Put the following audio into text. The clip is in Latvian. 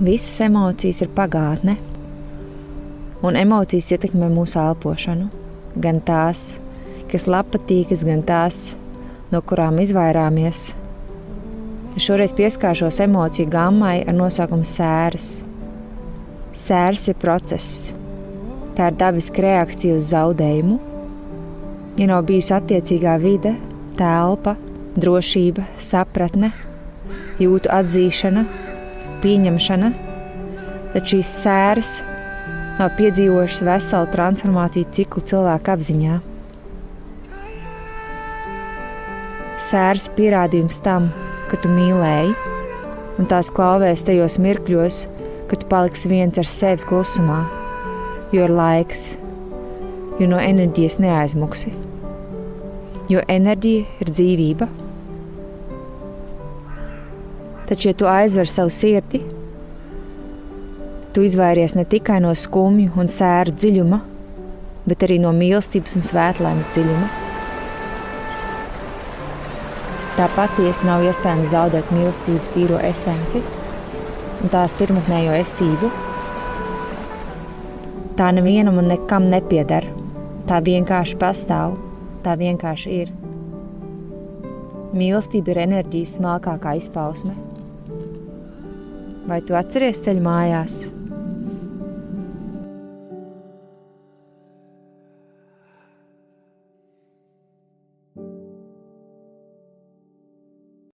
Visas emocijas ir pagātne, un emocijas ietekmē mūsu elpošanu. Gan tās, kas labpatīkas, gan tās, no kurām izvairāmies. Es šoreiz pieskāršos emociju gammai ar nosaukumu sēras. Sēras ir process. Tā ir dabiska reakcija uz zaudējumu. Ja nav bijusi attiecīgā vide, telpa, drošība, sapratne, jūtu atzīšana, pieņemšana, tad šīs sēras nav piedzīvojušas veselu transformāciju ciklu cilvēka apziņā. Sēras pierādījums tam, ka tu mīlēji, un tās klauvēs tajos mirkļos, ka tu paliksi viens ar sevi klusumā, jo ir laiks, jo no enerģijas neaizmuksi, jo enerģija ir dzīvība. Taču, ja tu aizver savu sirdi, tu izvairies ne tikai no skumju un sēru dziļuma, bet arī no mīlestības un svētlaimes dziļuma. Tā patiesi nav iespējams zaudēt mīlestības tīro esenci un tās pirmotnējo esību. Tā nevienam un nekam nepieder. Tā vienkārši pastāv, tā vienkārši ir. Mīlestība ir enerģijas smalkākā izpausme. Vai tu atceries ceļu mājās?